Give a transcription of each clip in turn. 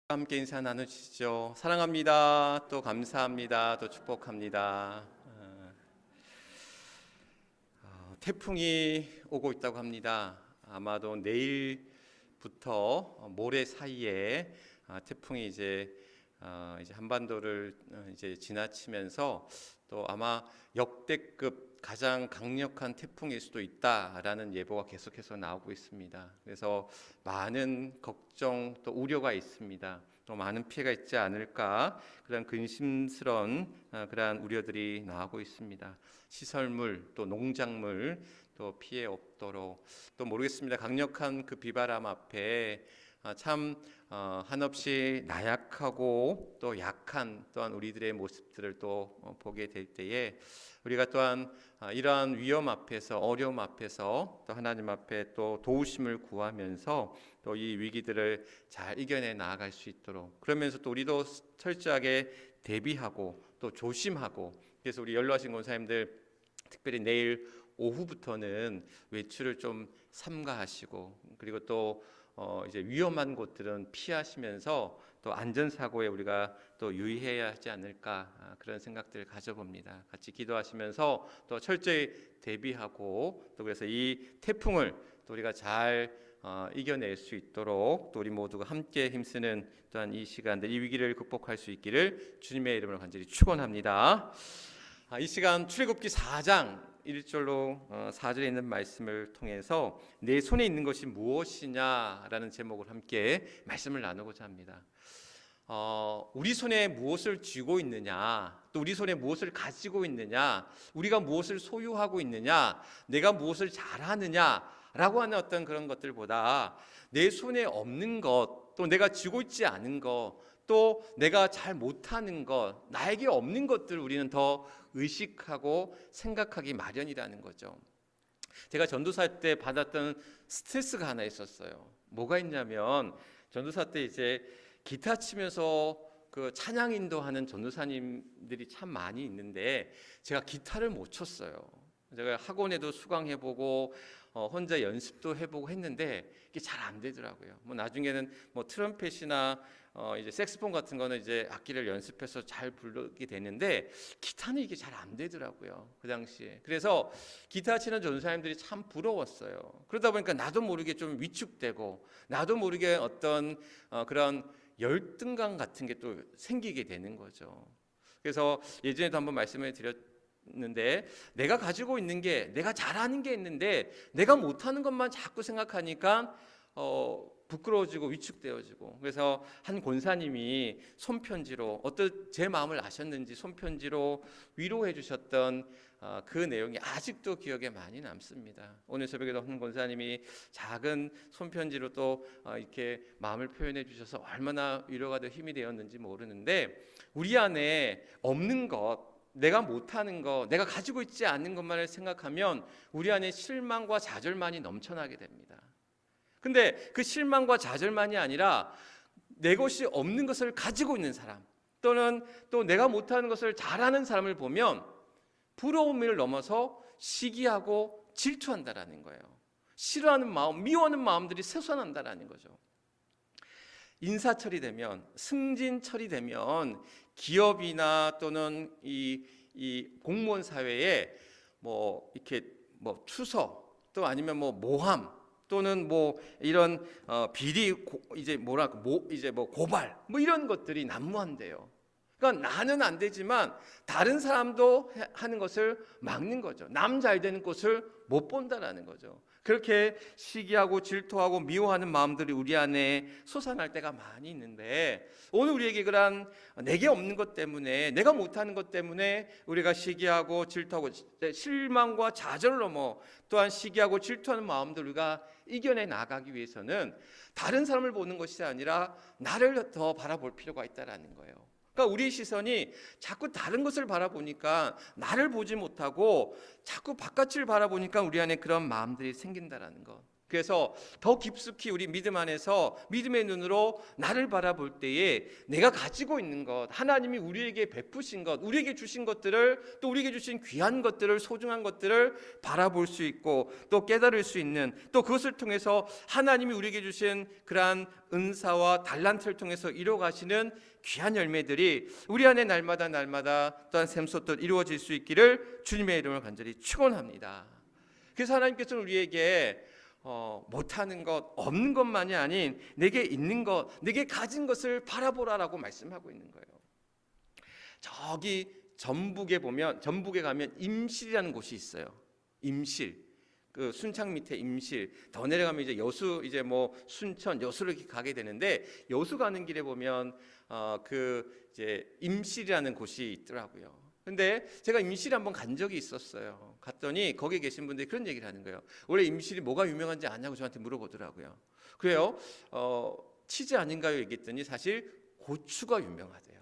함께 인사 나누시죠. 사랑합니다. 또 감사합니다. 또 축복합니다. 태풍이 오고 있다고 합니다. 아마도 내일부터 모레 사이에 태풍이 이제 한반도를 이제 지나치면서 또 아마 역대급 가장 강력한 태풍일 수도 있다라는 예보가 계속해서 나오고 있습니다. 그래서 많은 걱정 또 우려가 있습니다. 또 많은 피해가 있지 않을까 그런 근심스러운 그러한 우려들이 나오고 있습니다. 시설물 또 농작물 또 피해 없도록 또 모르겠습니다. 강력한 그 비바람 앞에 참 한없이 나약하고 또 약한 또한 우리들의 모습들을 또 보게 될 때에 우리가 또한 이러한 위험 앞에서 어려움 앞에서 또 하나님 앞에 또 도우심을 구하면서 또 이 위기들을 잘 이겨내 나아갈 수 있도록 그러면서 또 우리도 철저하게 대비하고 또 조심하고 그래서 우리 연로하신 권사님들 특별히 내일 오후부터는 외출을 좀 삼가하시고 그리고 또 이제 위험한 곳들은 피하시면서 또 안전사고에 우리가 또 유의해야 하지 않을까 그런 생각들을 가져봅니다. 같이 기도하시면서 또 철저히 대비하고 또 그래서 이 태풍을 또 우리가 잘 이겨낼 수 있도록 또 우리 모두가 함께 힘쓰는 또한 이 시간들 이 위기를 극복할 수 있기를 주님의 이름으로 간절히 축원합니다. 이 시간 출애굽기 4장 1절로 4절에 있는 말씀을 통해서 내 손에 있는 것이 무엇이냐라는 제목을 함께 말씀을 나누고자 합니다. 우리 손에 무엇을 쥐고 있느냐, 또 우리 손에 무엇을 가지고 있느냐, 우리가 무엇을 소유하고 있느냐, 내가 무엇을 잘하느냐라고 하는 어떤 그런 것들보다 내 손에 없는 것, 또 내가 쥐고 있지 않은 것, 또 내가 잘 못하는 것, 나에게 없는 것들을 우리는 더 의식하고 생각하기 마련이라는 거죠. 제가 전도사 때 받았던 스트레스가 하나 있었어요. 뭐가 있냐면 전도사 때 이제 기타 치면서 그 찬양 인도하는 전도사님들이 참 많이 있는데 제가 기타를 못 쳤어요. 제가 학원에도 수강해보고 혼자 연습도 해보고 했는데 이게 잘 안 되더라고요. 뭐 나중에는 뭐 트럼펫이나 이제 색스폰 같은 거는 이제 악기를 연습해서 잘 부르게 되는데 기타는 이게 잘 안 되더라고요. 그 당시에. 그래서 기타 치는 전도사님들이 참 부러웠어요. 그러다 보니까 나도 모르게 좀 위축되고 나도 모르게 어떤 그런 열등감 같은 게 또 생기게 되는 거죠. 그래서 예전에도 한번 말씀을 드렸는데 내가 가지고 있는 게 내가 잘하는 게 있는데 내가 못하는 것만 자꾸 생각하니까 부끄러워지고 위축되어지고 그래서 한 권사님이 손편지로 어떤 제 마음을 아셨는지 손편지로 위로해 주셨던 그 내용이 아직도 기억에 많이 남습니다. 오늘 새벽에도 한 권사님이 작은 손편지로 또 이렇게 마음을 표현해 주셔서 얼마나 위로가 더 힘이 되었는지 모르는데 우리 안에 없는 것 내가 못하는 것, 내가 가지고 있지 않는 것만을 생각하면 우리 안에 실망과 좌절만이 넘쳐나게 됩니다. 근데 그 실망과 좌절만이 아니라 내 것이 없는 것을 가지고 있는 사람 또는 또 내가 못하는 것을 잘하는 사람을 보면 부러움을 넘어서 시기하고 질투한다라는 거예요. 싫어하는 마음, 미워하는 마음들이 솟아난다라는 거죠. 인사철이 되면 승진철이 되면 기업이나 또는 이 공무원 사회에 뭐 이렇게 뭐 추서 또 아니면 뭐 모함 또는 뭐 이런 비리 이제 뭐랄까 이제 뭐 고발 뭐 이런 것들이 난무한대요. 그러니까 나는 안 되지만 다른 사람도 하는 것을 막는 거죠. 남 잘 되는 것을 못 본다라는 거죠. 그렇게 시기하고 질투하고 미워하는 마음들이 우리 안에 솟아날 때가 많이 있는데 오늘 우리에게 그런 내게 없는 것 때문에 내가 못하는 것 때문에 우리가 시기하고 질투하고 실망과 좌절을 넘어 또한 시기하고 질투하는 마음들 우리가 이겨내 나가기 위해서는 다른 사람을 보는 것이 아니라 나를 더 바라볼 필요가 있다라는 거예요. 그러니까 우리 시선이 자꾸 다른 것을 바라보니까 나를 보지 못하고 자꾸 바깥을 바라보니까 우리 안에 그런 마음들이 생긴다라는 것. 그래서 더 깊숙이 우리 믿음 안에서 믿음의 눈으로 나를 바라볼 때에 내가 가지고 있는 것, 하나님이 우리에게 베푸신 것, 우리에게 주신 것들을, 또 우리에게 주신 귀한 것들을, 소중한 것들을 바라볼 수 있고 또 깨달을 수 있는, 또 그것을 통해서 하나님이 우리에게 주신 그러한 은사와 달란트를 통해서 이루어가시는 귀한 열매들이 우리 안에 날마다 또한 샘솟듯 이루어질 수 있기를 주님의 이름을 간절히 축원합니다. 그래서 하나님께서는 우리에게 못하는 것, 없는 것만이 아닌 내게 있는 것, 내게 가진 것을 바라보라라고 말씀하고 있는 거예요. 저기 전북에 가면 임실이라는 곳이 있어요. 임실. 그 순창 밑에 임실. 더 내려가면 이제 여수, 이제 뭐 순천, 여수를 이렇게 가게 되는데, 여수 가는 길에 보면 그 이제 임실이라는 곳이 있더라고요. 근데 제가 임실에 한번 간 적이 있었어요. 갔더니 거기 계신 분들이 그런 얘기를 하는 거예요. 원래 임실이 뭐가 유명한지 아냐고 저한테 물어보더라고요. 그래요? 치즈 아닌가요? 얘기했더니 사실 고추가 유명하대요.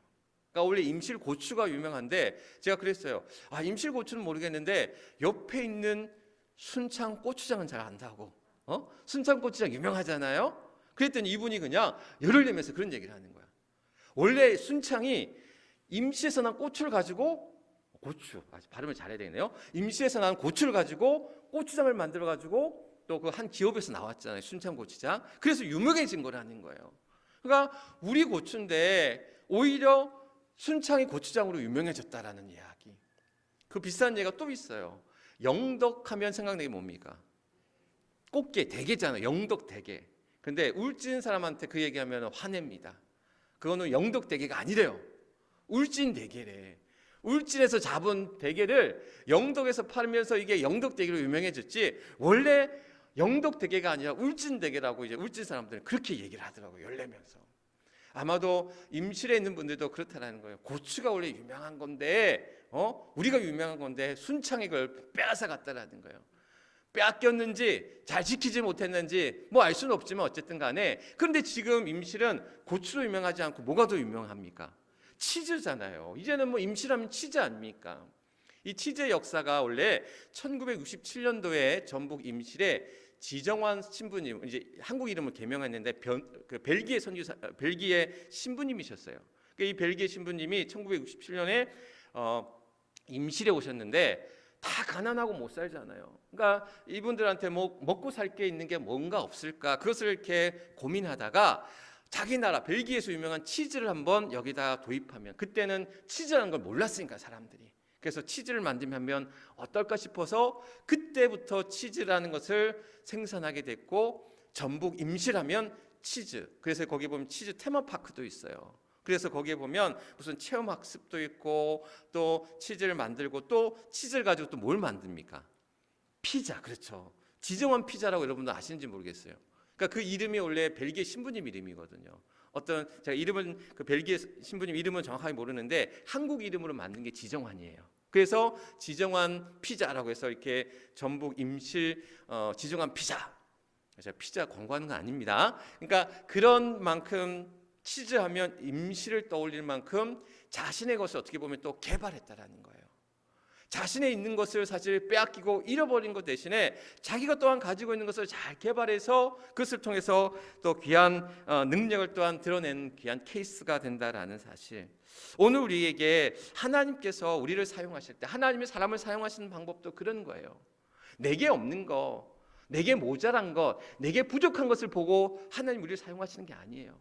그러니까 원래 임실 고추가 유명한데, 제가 그랬어요. 임실 고추는 모르겠는데 옆에 있는 순창 고추장은 잘 안다고. 순창 고추장 유명하잖아요. 그랬더니 이분이 그냥 열을 내면서 그런 얘기를 하는 거야. 원래 순창이 임시에서 난 고추를 가지고, 발음을 잘해야 되겠네요. 임시에서 난 고추를 가지고 고추장을 만들어 가지고 또 그 한 기업에서 나왔잖아요. 순창 고추장. 그래서 유명해진 거라는 거예요. 그러니까 우리 고추인데 오히려 순창이 고추장으로 유명해졌다라는 이야기. 그 비슷한 예가 또 있어요. 영덕하면 생각나는 게 뭡니까? 꽃게, 대게잖아요. 영덕 대게. 근데 울진 사람한테 그 얘기하면 화냅니다. 그거는 영덕 대게가 아니래요. 울진 대게래. 울진에서 잡은 대게를 영덕에서 팔면서 이게 영덕 대게로 유명해졌지, 원래 영덕 대게가 아니라 울진 대게라고 이제 울진 사람들은 그렇게 얘기를 하더라고요. 열내면서. 아마도 임실에 있는 분들도 그렇다라는 거예요. 고추가 원래 유명한 건데, 우리가 유명한 건데 순창이 그걸 빼앗아 갔다라는 거예요. 빼앗겼는지 잘 지키지 못했는지 뭐 알 수는 없지만 어쨌든 간에, 그런데 지금 임실은 고추로 유명하지 않고 뭐가 더 유명합니까? 치즈잖아요. 이제는 뭐 임실하면 치즈 아닙니까? 이 치즈의 역사가 원래 1967년도에 전북 임실에 지정환 신부님, 이제 한국 이름을 개명했는데 그 벨기에 신부님이셨어요. 이 벨기에 신부님이 1967년에 임실에 오셨는데 다 가난하고 못 살잖아요. 그러니까 이분들한테 뭐 먹고 살 게 있는 게 뭔가 없을까, 그것을 이렇게 고민하다가 자기 나라 벨기에에서 유명한 치즈를 한번 여기다 도입하면, 그때는 치즈라는 걸 몰랐으니까 사람들이, 그래서 치즈를 만들면 어떨까 싶어서 그때부터 치즈라는 것을 생산하게 됐고, 전북 임실하면 치즈, 그래서 거기 보면 치즈 테마파크도 있어요. 그래서 거기에 보면 무슨 체험 학습도 있고, 또 치즈를 만들고, 또 치즈를 가지고 또 뭘 만듭니까? 피자. 그렇죠. 지정원 피자라고 여러분들 아시는지 모르겠어요. 그러니까 그 이름이 원래 벨기에 신부님 이름이거든요. 제가 이름은, 그 벨기에 신부님 이름은 정확하게 모르는데 한국 이름으로 만든 게 지정환이에요. 그래서 지정환 피자라고 해서 이렇게 전북 임실 지정환 피자. 제가 피자 광고하는 건 아닙니다. 그러니까 그런 만큼 치즈하면 임실을 떠올릴 만큼 자신의 것을 어떻게 보면 또 개발했다라는 거예요. 자신의 있는 것을 사실 빼앗기고 잃어버린 것 대신에 자기가 또한 가지고 있는 것을 잘 개발해서 그것을 통해서 또 귀한 능력을 또한 드러낸 귀한 케이스가 된다라는 사실. 오늘 우리에게 하나님께서 우리를 사용하실 때, 하나님이 사람을 사용하시는 방법도 그런 거예요. 내게 없는 거, 내게 모자란 것, 내게 부족한 것을 보고 하나님 우리를 사용하시는 게 아니에요.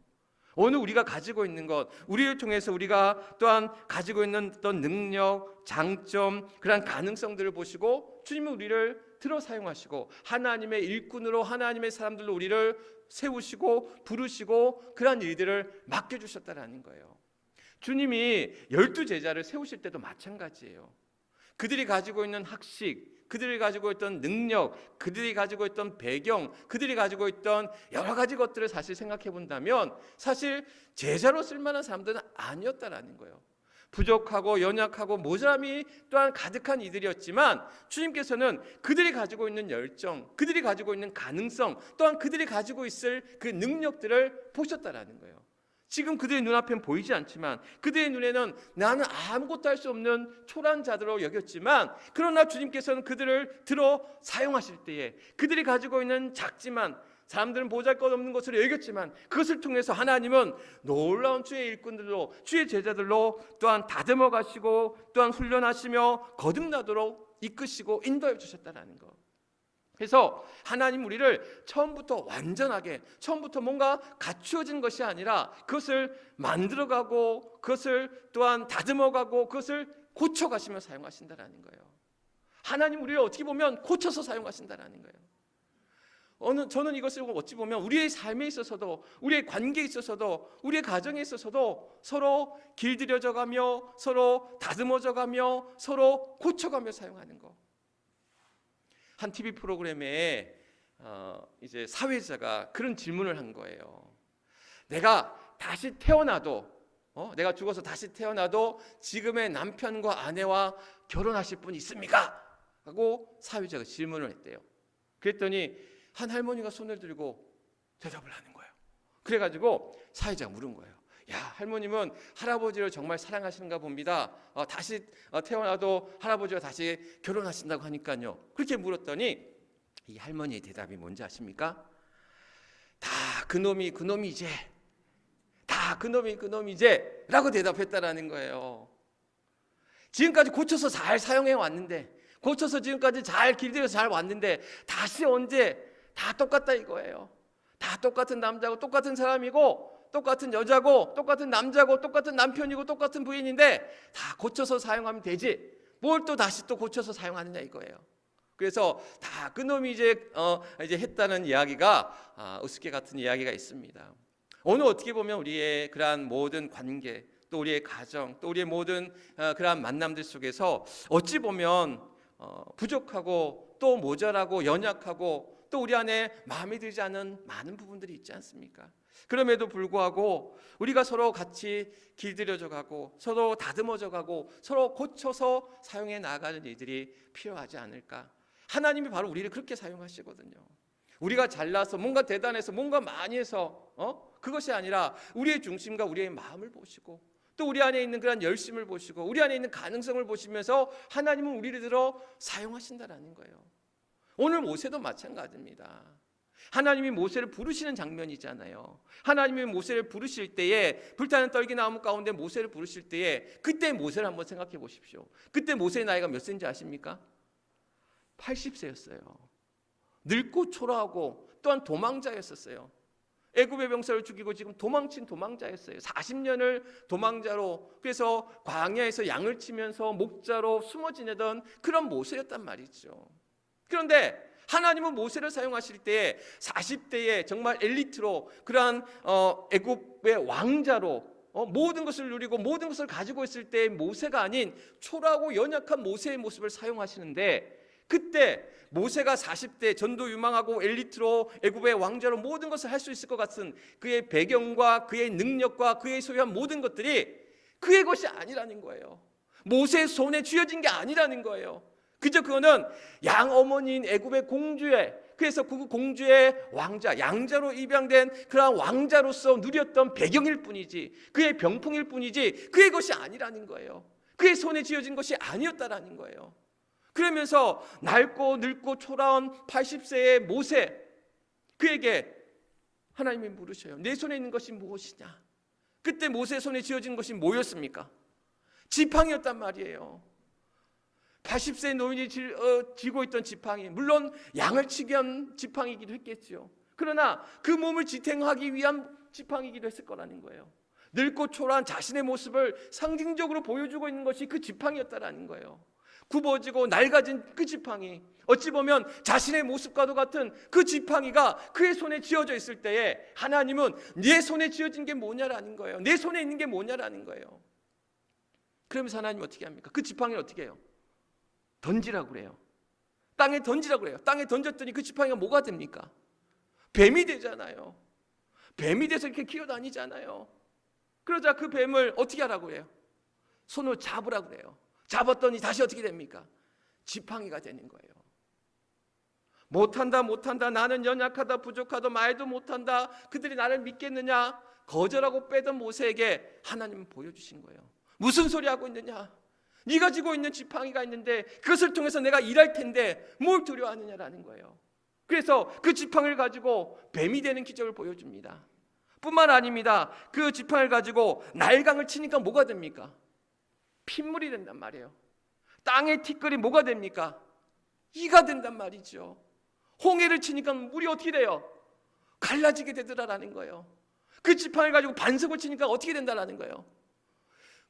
오늘 우리가 가지고 있는 것, 우리를 통해서 우리가 또한 가지고 있는 어떤 능력, 장점, 그런 가능성들을 보시고 주님은 우리를 들어 사용하시고 하나님의 일꾼으로, 하나님의 사람들로 우리를 세우시고 부르시고 그러한 일들을 맡겨주셨다는 거예요. 주님이 12제자를 세우실 때도 마찬가지예요. 그들이 가지고 있는 학식, 그들이 가지고 있던 능력, 그들이 가지고 있던 배경, 그들이 가지고 있던 여러 가지 것들을 사실 생각해 본다면 사실 제자로 쓸만한 사람들은 아니었다라는 거예요. 부족하고 연약하고 모자람이 또한 가득한 이들이었지만 주님께서는 그들이 가지고 있는 열정, 그들이 가지고 있는 가능성, 또한 그들이 가지고 있을 그 능력들을 보셨다라는 거예요. 지금 그들의 눈앞엔 보이지 않지만 그들의 눈에는 나는 아무것도 할 수 없는 초라한 자들로 여겼지만, 그러나 주님께서는 그들을 들어 사용하실 때에 그들이 가지고 있는 작지만, 사람들은 보잘것없는 것으로 여겼지만, 그것을 통해서 하나님은 놀라운 주의 일꾼들로, 주의 제자들로 또한 다듬어 가시고 또한 훈련하시며 거듭나도록 이끄시고 인도해 주셨다는 것. 그래서 하나님 우리를 처음부터 완전하게, 처음부터 뭔가 갖추어진 것이 아니라 그것을 만들어가고 그것을 또한 다듬어가고 그것을 고쳐가시며 사용하신다라는 거예요. 하나님 우리를 어떻게 보면 고쳐서 사용하신다라는 거예요. 저는 이것을 어찌 보면 우리의 삶에 있어서도, 우리의 관계에 있어서도, 우리의 가정에 있어서도 서로 길들여져가며 서로 다듬어져가며 서로 고쳐가며 사용하는 것. 한 TV 프로그램에 이제 사회자가 그런 질문을 한 거예요. 내가 다시 태어나도, 내가 죽어서 다시 태어나도 지금의 남편과 아내와 결혼하실 분 있습니까? 하고 사회자가 질문을 했대요. 그랬더니 한 할머니가 손을 들고 대답을 하는 거예요. 그래가지고 사회자가 물은 거예요. 야, 할머님은 할아버지를 정말 사랑하시는가 봅니다. 다시 태어나도 할아버지와 다시 결혼하신다고 하니까요. 그렇게 물었더니 이 할머니의 대답이 뭔지 아십니까? 다 그놈이제, 다 그놈이제 라고 대답했다라는 거예요. 지금까지 고쳐서 잘 사용해 왔는데, 고쳐서 지금까지 잘 길들여서 잘 왔는데 다시 언제 다 똑같다 이거예요. 다 똑같은 남자고 똑같은 사람이고 똑같은 여자고 똑같은 남자고 똑같은 남편이고 똑같은 부인인데 다 고쳐서 사용하면 되지, 뭘 또 다시 또 고쳐서 사용하느냐 이거예요. 그래서 다 그놈이 이제 했다는 이야기가 우습게 같은 이야기가 있습니다. 오늘 어떻게 보면 우리의 그러한 모든 관계, 또 우리의 가정, 또 우리의 모든 그러한 만남들 속에서 어찌 보면 부족하고 또 모자라고 연약하고 또 우리 안에 마음에 들지 않은 많은 부분들이 있지 않습니까? 그럼에도 불구하고 우리가 서로 같이 길들여져 가고 서로 다듬어져 가고 서로 고쳐서 사용해 나가는 일들이 필요하지 않을까? 하나님이 바로 우리를 그렇게 사용하시거든요. 우리가 잘나서 뭔가 대단해서 뭔가 많이 해서 그것이 아니라 우리의 중심과 우리의 마음을 보시고 또 우리 안에 있는 그런 열심을 보시고 우리 안에 있는 가능성을 보시면서 하나님은 우리를 들어 사용하신다라는 거예요. 오늘 모세도 마찬가지입니다. 하나님이 모세를 부르시는 장면이잖아요. 하나님이 모세를 부르실 때에, 불타는 떨기나무 가운데 모세를 부르실 때에, 그때 모세를 한번 생각해 보십시오. 그때 모세의 나이가 몇 세인지 아십니까? 80세였어요. 늙고 초라하고 또한 도망자였었어요. 애굽의 병사를 죽이고 지금 도망친 도망자였어요. 40년을 도망자로, 그래서 광야에서 양을 치면서 목자로 숨어 지내던 그런 모세였단 말이죠. 그런데 하나님은 모세를 사용하실 때에 40대에 정말 엘리트로, 그러한 애굽의 왕자로 모든 것을 누리고 모든 것을 가지고 있을 때의 모세가 아닌 초라하고 연약한 모세의 모습을 사용하시는데, 그때 모세가 40대 전도 유망하고 엘리트로 애굽의 왕자로 모든 것을 할 수 있을 것 같은 그의 배경과 그의 능력과 그의 소유한 모든 것들이 그의 것이 아니라는 거예요. 모세의 손에 쥐어진 게 아니라는 거예요. 그저 그거는 양어머니인 애굽의 공주의, 그래서 그 공주의 왕자, 양자로 입양된 그러한 왕자로서 누렸던 배경일 뿐이지, 그의 병풍일 뿐이지 그의 것이 아니라는 거예요. 그의 손에 쥐어진 것이 아니었다라는 거예요. 그러면서 낡고 늙고 초라한 80세의 모세, 그에게 하나님이 물으셔요. 내 손에 있는 것이 무엇이냐? 그때 모세의 손에 쥐어진 것이 뭐였습니까? 지팡이였단 말이에요. 80세 노인이 쥐고 있던 지팡이, 물론 양을 치기 위한 지팡이기도 했겠죠. 그러나 그 몸을 지탱하기 위한 지팡이기도 했을 거라는 거예요. 늙고 초라한 자신의 모습을 상징적으로 보여주고 있는 것이 그 지팡이였다라는 거예요. 굽어지고 낡아진 그 지팡이, 어찌 보면 자신의 모습과도 같은 그 지팡이가 그의 손에 쥐어져 있을 때에 하나님은 내 손에 쥐어진 게 뭐냐라는 거예요. 내 손에 있는 게 뭐냐라는 거예요. 그러면서 하나님은 어떻게 합니까? 그 지팡이를 어떻게 해요? 던지라고 그래요. 땅에 던지라고 그래요. 땅에 던졌더니 그 지팡이가 뭐가 됩니까? 뱀이 되잖아요. 뱀이 돼서 이렇게 기어다니잖아요. 그러자 그 뱀을 어떻게 하라고 그래요? 손으로 잡으라고 그래요. 잡았더니 다시 어떻게 됩니까? 지팡이가 되는 거예요. 못한다 못한다, 나는 연약하다 부족하다, 말도 못한다, 그들이 나를 믿겠느냐 거절하고 빼던 모세에게 하나님은 보여주신 거예요. 무슨 소리 하고 있느냐, 네가 지고 있는 지팡이가 있는데 그것을 통해서 내가 일할 텐데 뭘 두려워하느냐라는 거예요. 그래서 그 지팡이를 가지고 뱀이 되는 기적을 보여줍니다. 뿐만 아닙니다. 그 지팡이를 가지고 날강을 치니까 뭐가 됩니까? 핏물이 된단 말이에요. 땅의 티끌이 뭐가 됩니까? 이가 된단 말이죠. 홍해를 치니까 물이 어떻게 돼요? 갈라지게 되더라라는 거예요. 그 지팡이를 가지고 반석을 치니까 어떻게 된다라는 거예요?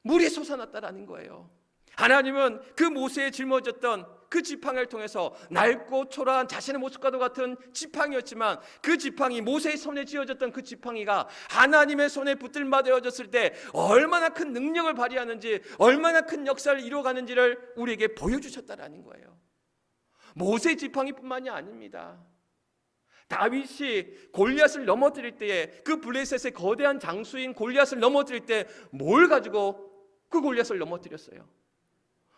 물이 솟아났다라는 거예요. 하나님은 그 모세에 짊어졌던 그 지팡이를 통해서 낡고 초라한 자신의 모습과도 같은 지팡이였지만, 그 지팡이, 모세의 손에 쥐어졌던 그 지팡이가 하나님의 손에 붙들마 되어졌을 때 얼마나 큰 능력을 발휘하는지, 얼마나 큰 역사를 이루어가는지를 우리에게 보여주셨다라는 거예요. 모세의 지팡이뿐만이 아닙니다. 다윗이 골리앗을 넘어뜨릴 때에, 그 블레셋의 거대한 장수인 골리앗을 넘어뜨릴 때 뭘 가지고 그 골리앗을 넘어뜨렸어요?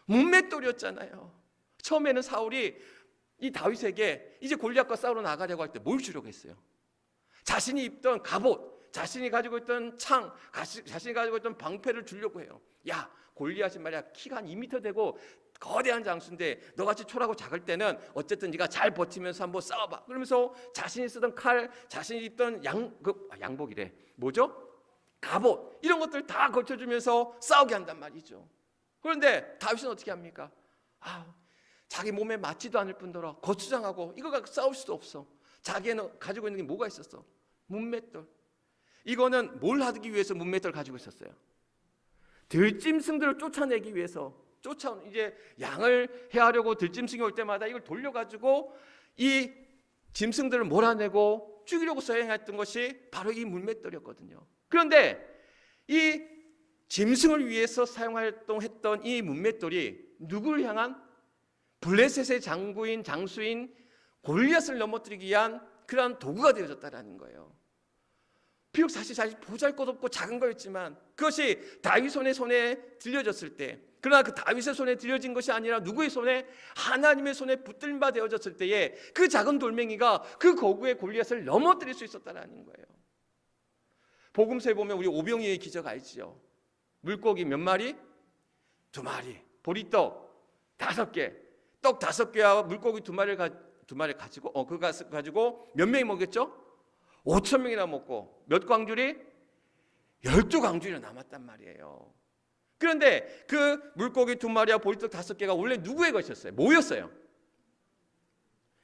문맷돌이었잖아요. 처음에는 사울이 이 다윗에게 이제 골리앗과 싸우러 나가려고 할 때 뭘 주려고 했어요? 자신이 입던 갑옷, 자신이 가지고 있던 창, 자신이 가지고 있던 방패를 주려고 해요. 야, 골리앗이 말이야 키가 한 2m 되고 거대한 장수인데 너같이 초라고 작을 때는 어쨌든 네가 잘 버티면서 한번 싸워봐. 그러면서 자신이 쓰던 칼, 자신이 입던 양복이래, 뭐죠? 갑옷, 이런 것들 다 걸쳐주면서 싸우게 한단 말이죠. 그런데 다윗은 어떻게 합니까? 자기 몸에 맞지도 않을 뿐더러 거추장하고 이거 갖고 싸울 수도 없어. 자기는 가지고 있는 게 뭐가 있었어? 문맷돌. 이거는 뭘 하기 위해서 문맷돌 가지고 있었어요? 들짐승들을 쫓아내기 위해서, 이제 양을 해하려고 들짐승이 올 때마다 이걸 돌려가지고 이 짐승들을 몰아내고 죽이려고 사용했던 것이 바로 이 문맷돌이었거든요. 그런데 이 짐승을 위해서 사용했던 이 문맷돌이 누구를 향한? 블레셋의 장수인 골리앗을 넘어뜨리기 위한 그러한 도구가 되어졌다라는 거예요. 비록 사실 보잘것없고 작은 거였지만 그것이 다윗 손에 들려졌을 때, 그러나 그 다윗의 손에 들려진 것이 아니라 누구의 손에? 하나님의 손에 붙들림 바 되어졌을 때에 그 작은 돌멩이가 그 거구의 골리앗을 넘어뜨릴 수 있었다라는 거예요. 복음서에 보면 우리 오병이의 기적 알지요? 물고기 몇 마리? 2마리. 보리떡 5개. 떡 5개와 물고기 2마리를 가지고 그거 가지고 몇 명이 먹였죠? 5,000명이나 먹고 몇 광줄이? 12광줄이 남았단 말이에요. 그런데 그 물고기 2마리와 보리떡 5개가 원래 누구의 것이었어요? 뭐였어요?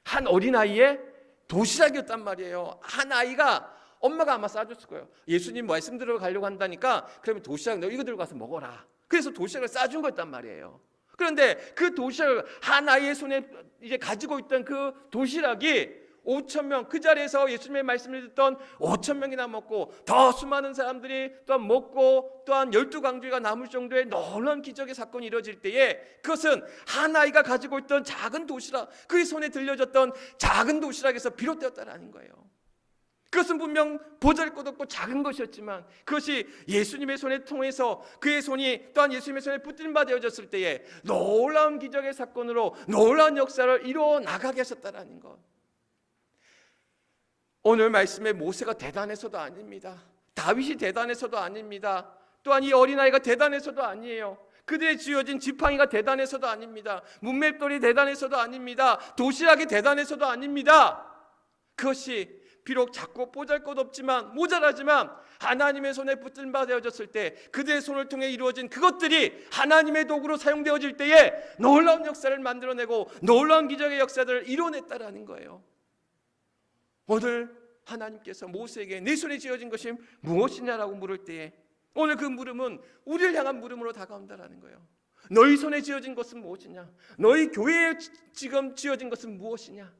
한 어린아이의 도시락이었단 말이에요. 한 아이가, 엄마가 아마 싸줬을 거예요. 예수님 말씀 들어가려고 한다니까 그러면 도시락 너 이거 들고 가서 먹어라. 그래서 도시락을 싸준 거였단 말이에요. 그런데 그 도시락을 한 아이의 손에 이제 가지고 있던 그 도시락이 5,000명, 그 자리에서 예수님의 말씀을 듣던 5,000명이나 먹고 더 수많은 사람들이 또한 먹고 또한 12광주가 남을 정도의 놀라운 기적의 사건이 이루어질 때에 그것은 한 아이가 가지고 있던 작은 도시락, 그의 손에 들려졌던 작은 도시락에서 비롯되었다는 거예요. 그것은 분명 보잘것없고 작은 것이었지만 그것이 예수님의 손에 통해서 그의 손이 또한 예수님의 손에 붙들림 바 되어졌을 때에 놀라운 기적의 사건으로 놀라운 역사를 이루어 나가게 하셨다는 것. 오늘 말씀에 모세가 대단해서도 아닙니다. 다윗이 대단해서도 아닙니다. 또한 이 어린아이가 대단해서도 아니에요. 그들의 쥐어진 지팡이가 대단해서도 아닙니다. 문맷돌이 대단해서도 아닙니다. 도시락이 대단해서도 아닙니다. 그것이 비록 작고 보잘것없지만 모자라지만 하나님의 손에 붙들림 바 되어졌을 때 그들의 손을 통해 이루어진 그것들이 하나님의 도구로 사용되어질 때에 놀라운 역사를 만들어내고 놀라운 기적의 역사들을 이뤄냈다라는 거예요. 오늘 하나님께서 모세에게 내 손에 쥐어진 것이 무엇이냐라고 물을 때에 오늘 그 물음은 우리를 향한 물음으로 다가온다라는 거예요. 너희 손에 쥐어진 것은 무엇이냐? 너희 교회에 지금 쥐어진 것은 무엇이냐?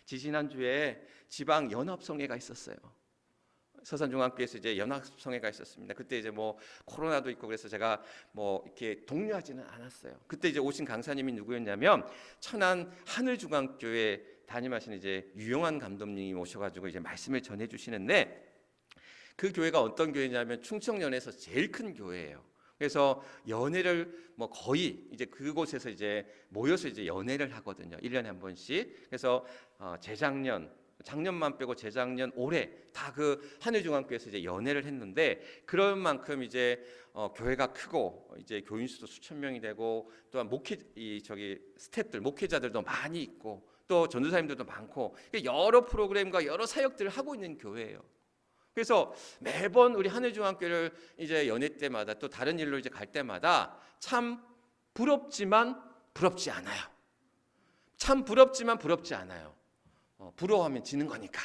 지지난주에 지방 연합성회가 있었어요. 서산중앙교회에서 이제 연합성회가 있었습니다. 그때 이제 뭐 코로나도 있고 그래서 제가 뭐 이렇게 독려하지는 않았어요. 그때 이제 오신 강사님이 누구였냐면 천안 하늘중앙교회 담임하신 이제 유용한 감독님이 오셔가지고 이제 말씀을 전해주시는데 그 교회가 어떤 교회냐면 충청연에서 제일 큰 교회예요. 그래서 연회를 뭐 거의 이제 그곳에서 이제 모여서 이제 연회를 하거든요. 1년에 한 번씩. 그래서 재작년, 작년만 빼고 재작년, 올해 다 그 한일중앙교회에서 이제 연회를 했는데, 그럴 만큼 이제 교회가 크고 이제 교인 수도 수천 명이 되고, 또한 스태프들, 목회자들도 많이 있고, 또 전도사님들도 많고, 여러 프로그램과 여러 사역들을 하고 있는 교회예요. 그래서 매번 우리 한일중앙교회를 이제 연회 때마다 또 다른 일로 이제 갈 때마다 참 부럽지만 부럽지 않아요. 참 부럽지만 부럽지 않아요. 부러워하면 지는 거니까.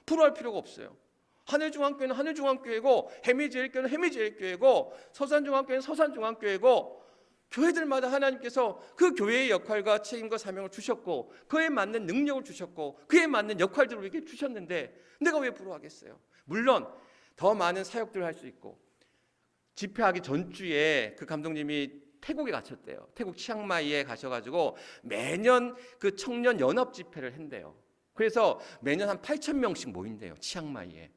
부러워할 필요가 없어요. 한일중앙교회는 한일중앙교회고, 해미제일교회는 해미제일교회고, 서산중앙교회는 서산중앙교회고, 교회들마다 하나님께서 그 교회의 역할과 책임과 사명을 주셨고, 그에 맞는 능력을 주셨고, 그에 맞는 역할들을 우리에게 주셨는데 내가 왜 부러워하겠어요? 물론 더 많은 사역들을 할 수 있고, 집회하기 전주에 그 감독님이 태국에 가셨대요. 태국 치앙마이에 가셔가지고 매년 그 청년 연합 집회를 한대요. 그래서 매년 한 8,000명씩 모인대요, 치앙마이에.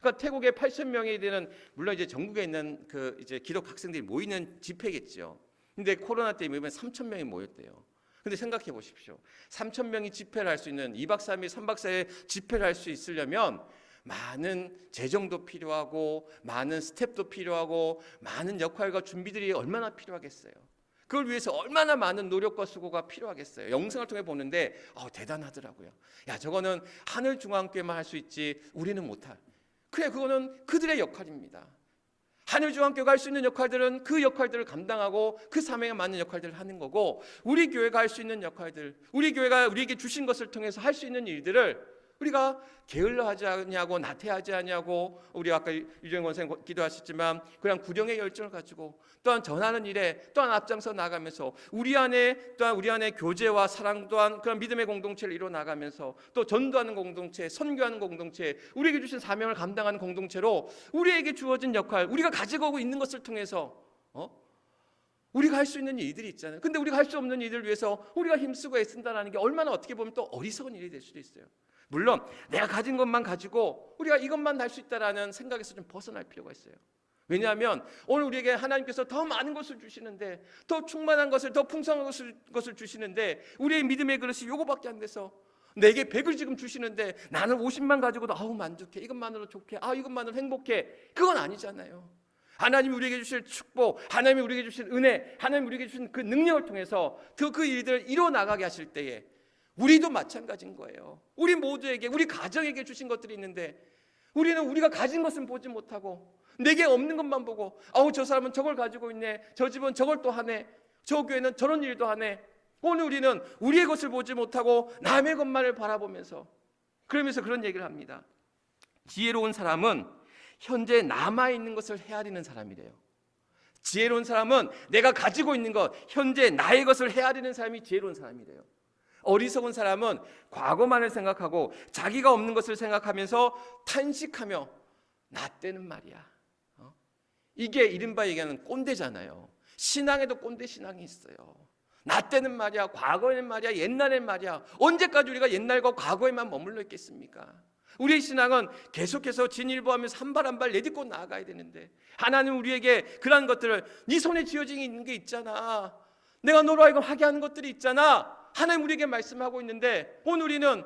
그러니까 태국에 8,000명이 되는, 물론 이제 전국에 있는 그 이제 기독 학생들이 모이는 집회겠죠. 근데 코로나 때문에 3,000명이 모였대요. 근데 생각해 보십시오. 3,000명이 집회를 할 수 있는 2박 3일, 3박 4일 집회를 할 수 있으려면 많은 재정도 필요하고, 많은 스텝도 필요하고, 많은 역할과 준비들이 얼마나 필요하겠어요. 그걸 위해서 얼마나 많은 노력과 수고가 필요하겠어요. 영상을 통해 보는데 대단하더라고요. 야, 저거는 하늘중앙교회만 할 수 있지 우리는 못할. 그래, 그거는 그들의 역할입니다. 한일중앙교회가 할 수 있는 역할들은 그 역할들을 감당하고 그 사명에 맞는 역할들을 하는 거고, 우리 교회가 할 수 있는 역할들, 우리 교회가 우리에게 주신 것을 통해서 할 수 있는 일들을 우리가 게을러하지 않냐고, 나태하지 않냐고, 우리 아까 유정권 선생님 기도하셨지만 그냥 구령의 열정을 가지고 또한 전하는 일에 또한 앞장서 나가면서 우리 안에 교제와 사랑, 또한 그런 믿음의 공동체를 이루어 나가면서 또 전도하는 공동체, 선교하는 공동체, 우리에게 주신 사명을 감당하는 공동체로 우리에게 주어진 역할, 우리가 가지고 있는 것을 통해서 우리가 할 수 있는 일들이 있잖아요. 근데 우리가 할 수 없는 일을 위해서 우리가 힘쓰고 애쓴다는 게 얼마나 어떻게 보면 또 어리석은 일이 될 수도 있어요. 물론 내가 가진 것만 가지고 우리가 이것만 할 수 있다라는 생각에서 좀 벗어날 필요가 있어요. 왜냐하면 오늘 우리에게 하나님께서 더 많은 것을 주시는데, 더 충만한 것을, 더 풍성한 것을 주시는데, 우리의 믿음의 그릇이 요거밖에 안 돼서 내게 100을 지금 주시는데 나는 50만 가지고도 만족해, 이것만으로 좋게, 이것만으로 행복해. 그건 아니잖아요. 하나님이 우리에게 주실 축복, 하나님이 우리에게 주신 은혜, 하나님이 우리에게 주신 그 능력을 통해서 그 일들을 이루어 나가게 하실 때에 우리도 마찬가지인 거예요. 우리 모두에게, 우리 가정에게 주신 것들이 있는데 우리는 우리가 가진 것은 보지 못하고 내게 없는 것만 보고, 저 사람은 저걸 가지고 있네, 저 집은 저걸 또 하네, 저 교회는 저런 일도 하네. 오늘 우리는 우리의 것을 보지 못하고 남의 것만을 바라보면서, 그러면서 그런 얘기를 합니다. 지혜로운 사람은 현재 남아있는 것을 헤아리는 사람이래요. 지혜로운 사람은 내가 가지고 있는 것, 현재 나의 것을 헤아리는 사람이 지혜로운 사람이래요. 어리석은 사람은 과거만을 생각하고 자기가 없는 것을 생각하면서 탄식하며 나 때는 말이야. 이게 이른바 얘기하는 꼰대잖아요. 신앙에도 꼰대 신앙이 있어요. 나 때는 말이야, 과거에는 말이야, 옛날엔 말이야. 언제까지 우리가 옛날과 과거에만 머물러 있겠습니까? 우리의 신앙은 계속해서 진일보하면서 한 발 한 발 내딛고 나아가야 되는데, 하나님 우리에게 그러한 것들을, 네 손에 쥐어진 있는 게 있잖아, 내가 너로 하여금 하게 하는 것들이 있잖아, 하나님 우리에게 말씀하고 있는데, 오늘 우리는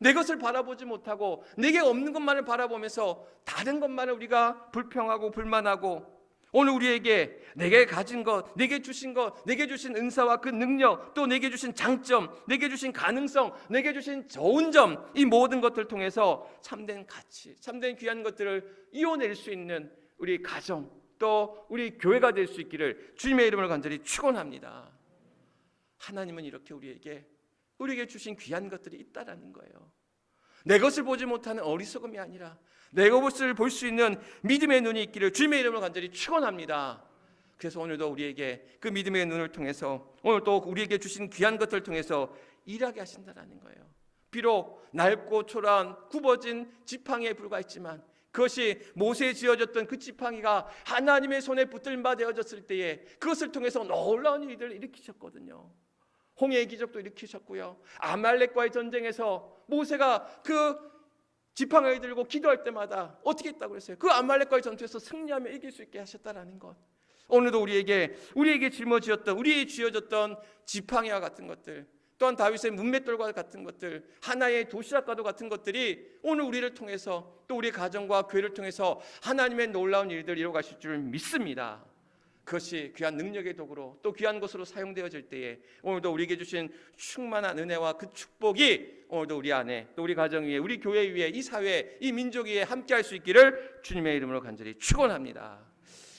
내 것을 바라보지 못하고 내게 없는 것만을 바라보면서 다른 것만을 우리가 불평하고 불만하고, 오늘 우리에게 내게 가진 것, 내게 주신 것, 내게 주신 은사와 그 능력, 또 내게 주신 장점, 내게 주신 가능성, 내게 주신 좋은 점, 이 모든 것들을 통해서 참된 가치, 참된 귀한 것들을 이어낼 수 있는 우리 가정, 또 우리 교회가 될 수 있기를 주님의 이름을 간절히 축원합니다. 하나님은 이렇게 우리에게 주신 귀한 것들이 있다라는 거예요. 내 것을 보지 못하는 어리석음이 아니라 내 것을 볼 수 있는 믿음의 눈이 있기를 주님의 이름으로 간절히 축원합니다. 그래서 오늘도 우리에게 그 믿음의 눈을 통해서, 오늘 또 우리에게 주신 귀한 것들을 통해서 일하게 하신다라는 거예요. 비록 낡고 초라한 굽어진 지팡이에 불과했지만, 그것이 모세에 지어졌던 그 지팡이가 하나님의 손에 붙들마 되어졌을 때에 그것을 통해서 놀라운 일들을 일으키셨거든요. 홍해의 기적도 일으키셨고요. 아말렉과의 전쟁에서 모세가 그 지팡이를 들고 기도할 때마다 어떻게 했다고 그랬어요? 그 아말렉과의 전투에서 승리하며 이길 수 있게 하셨다라는 것. 오늘도 우리에게 짊어지었던, 우리에게 쥐어졌던 지팡이와 같은 것들, 또한 다윗의 문맷돌과 같은 것들, 하나의 도시락과도 같은 것들이 오늘 우리를 통해서, 또 우리 가정과 교회를 통해서 하나님의 놀라운 일들을 이루어가실 줄 믿습니다. 그것이 귀한 능력의 도구로, 또 귀한 것으로 사용되어질 때에 오늘도 우리에게 주신 충만한 은혜와 그 축복이 오늘도 우리 안에, 또 우리 가정 위에, 우리 교회 위에, 이 사회, 이 민족 위에 함께할 수 있기를 주님의 이름으로 간절히 축원합니다.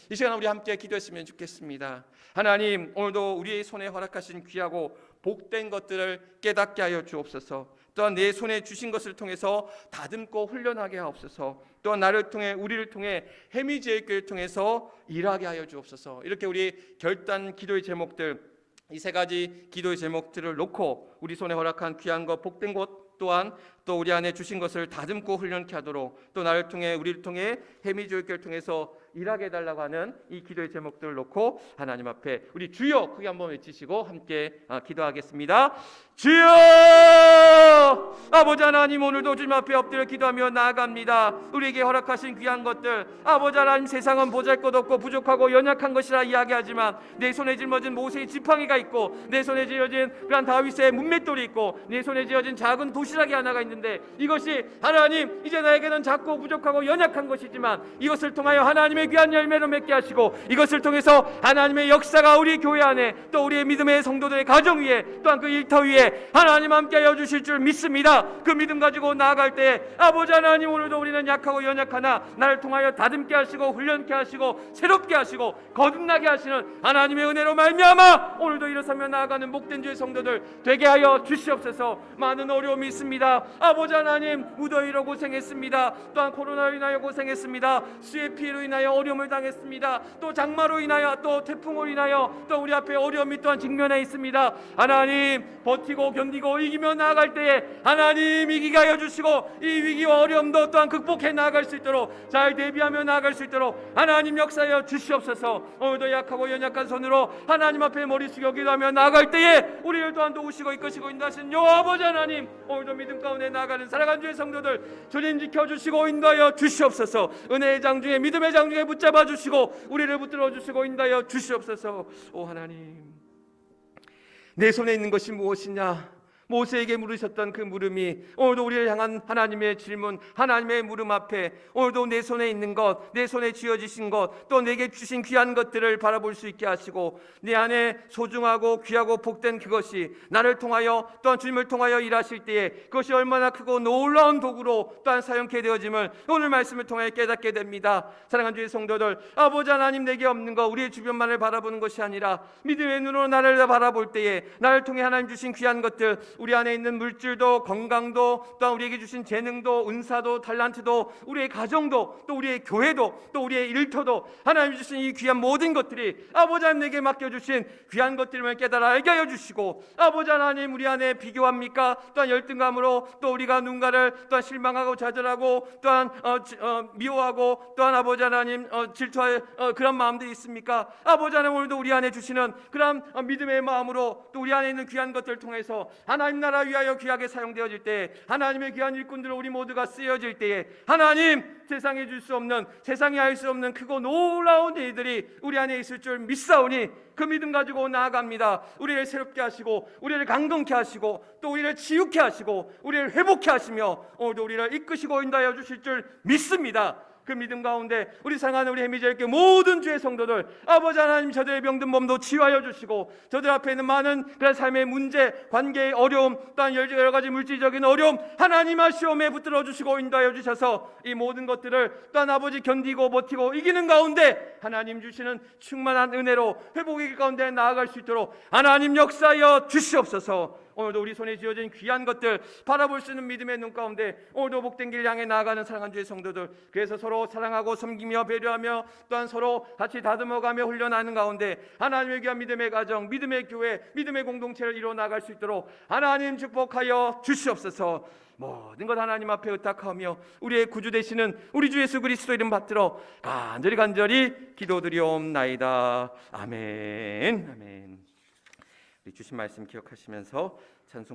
이 시간 우리 함께 기도했으면 좋겠습니다. 하나님, 오늘도 우리의 손에 허락하신 귀하고 복된 것들을 깨닫게 하여 주옵소서. 또한 내 손에 주신 것을 통해서 다듬고 훈련하게 하옵소서. 또한 나를 통해, 우리를 통해 해미제일교회를 통해서 일하게 하여 주옵소서. 이렇게 우리 결단 기도의 제목들, 이 세 가지 기도의 제목들을 놓고 우리 손에 허락한 귀한 것, 복된 것, 또한 또 우리 안에 주신 것을 다듬고 훈련케 하도록, 또 나를 통해, 우리를 통해 해미교회를 통해서 일하게 해달라고 하는 이 기도의 제목들을 놓고 하나님 앞에 우리 주여 크게 한번 외치시고 함께 기도하겠습니다. 주여! 아버지 하나님, 오늘도 주님 앞에 엎드려 기도하며 나아갑니다. 우리에게 허락하신 귀한 것들, 아버지 하나님, 세상은 보잘것없고 부족하고 연약한 것이라 이야기하지만 내 손에 짊어진 모세의 지팡이가 있고, 내 손에 쥐어진 그런 다윗의 문맷돌이 있고, 내 손에 쥐어진 작은 도시락이 하나가 있는데, 이것이 하나님, 이제 나에게는 작고 부족하고 연약한 것이지만 이것을 통하여 하나님의 귀한 열매로 맺게 하시고, 이것을 통해서 하나님의 역사가 우리 교회 안에, 또 우리의 믿음의 성도들의 가정 위에, 또한 그 일터 위에 하나님 함께하여 주실 줄 믿습니다. 그 믿음 가지고 나아갈 때 아버지 하나님, 오늘도 우리는 약하고 연약하나 나를 통하여 다듬게 하시고 훈련케 하시고 새롭게 하시고 거듭나게 하시는 하나님의 은혜로 말미암아 오늘도 일어서며 나아가는 목된 주의 성도들 되게 하여 주시옵소서. 많은 어려움이 있습니다. 아버지 하나님, 무더위로 고생했습니다. 또한 코로나로 인하여 고생했습니다. 수해 피해로 인하여 어려움을 당했습니다. 또 장마로 인하여, 또 태풍으로 인하여 또 우리 앞에 어려움이 또한 직면해 있습니다. 하나님, 버티고 견디고 이기며 나아갈 때에 하나님 이기게 하여 주시고, 이 위기와 어려움도 또한 극복해 나아갈 수 있도록, 잘 대비하며 나아갈 수 있도록 하나님 역사하여 주시옵소서. 오늘도 약하고 연약한 손으로 하나님 앞에 머리 숙여 기도하며 나아갈 때에 우리를 또한 도우시고 이끄시고 인도하신 여호와 아버지 하나님, 오늘도 믿음 가운데 나아가는 살아가는 주의 성도들 주님 지켜주시고 인도하여 주시옵소서. 은혜의 장중에, 믿음의 장중에 붙잡아 주시고 우리를 붙들어 주시고 인도하여 주시옵소서. 오 하나님, 내 손에 있는 것이 무엇이냐? 모세에게 물으셨던 그 물음이 오늘도 우리를 향한 하나님의 질문, 하나님의 물음 앞에 오늘도 내 손에 있는 것, 내 손에 쥐어지신 것, 또 내게 주신 귀한 것들을 바라볼 수 있게 하시고, 내 안에 소중하고 귀하고 복된 그것이 나를 통하여, 또한 주님을 통하여 일하실 때에 그것이 얼마나 크고 놀라운 도구로 또한 사용케 되어짐을 오늘 말씀을 통해 깨닫게 됩니다. 사랑하는 주의 성도들, 아버지 하나님, 내게 없는 것, 우리의 주변만을 바라보는 것이 아니라 믿음의 눈으로 나를 바라볼 때에 나를 통해 하나님 주신 귀한 것들, 우리 안에 있는 물질도, 건강도, 또한 우리에게 주신 재능도, 은사도, 달란트도, 우리의 가정도, 또 우리의 교회도, 또 우리의 일터도, 하나님 주신 이 귀한 모든 것들이 아버지 하나님 내게 맡겨주신 귀한 것들임을 깨달아 알게 하여 주시고, 아버지 하나님, 우리 안에 비교합니까? 또한 열등감으로 또 우리가 누군가를 또한 실망하고 좌절하고 또한 미워하고, 또한 아버지 하나님 질투할 그런 마음들이 있습니까? 아버지 하나님, 오늘도 우리 안에 주시는 그런 믿음의 마음으로 또 우리 안에 있는 귀한 것들을 통해서 하나님 나라 위하여 귀하게 사용되어질 때, 하나님의 귀한 일꾼들로 우리 모두가 쓰여질 때에 하나님, 세상에 줄 수 없는, 세상에 할 수 없는 크고 놀라운 일들이 우리 안에 있을 줄 믿사오니 그 믿음 가지고 나아갑니다. 우리를 새롭게 하시고, 우리를 강건케 하시고, 또 우리를 치유케 하시고, 우리를 회복케 하시며 오늘도 우리를 이끄시고 인도하여 주실 줄 믿습니다. 그 믿음 가운데 우리 사랑하는 우리 해미제일교회 모든 주의 성도들, 아버지 하나님, 저들의 병든 몸도 치유하여 주시고, 저들 앞에 있는 많은 그런 삶의 문제, 관계의 어려움, 또한 여러 가지 물질적인 어려움, 하나님 시험에 붙들어 주시고 인도하여 주셔서 이 모든 것들을 또한 아버지 견디고 버티고 이기는 가운데 하나님 주시는 충만한 은혜로 회복의 길 가운데 나아갈 수 있도록 하나님 역사하여 주시옵소서. 오늘도 우리 손에 쥐어진 귀한 것들 바라볼 수 있는 믿음의 눈 가운데 오늘도 복된 길 향해 나아가는 사랑하는 주의 성도들, 그래서 서로 사랑하고 섬기며 배려하며 또한 서로 같이 다듬어가며 훈련하는 가운데 하나님의 귀한 믿음의 가정, 믿음의 교회, 믿음의 공동체를 이루어 나갈 수 있도록 하나님 축복하여 주시옵소서. 모든 것 하나님 앞에 의탁하며 우리의 구주 되시는 우리 주 예수 그리스도 이름 받들어 간절히 기도드리옵나이다. 아멘. 아멘. 주신 말씀 기억하시면서 찬송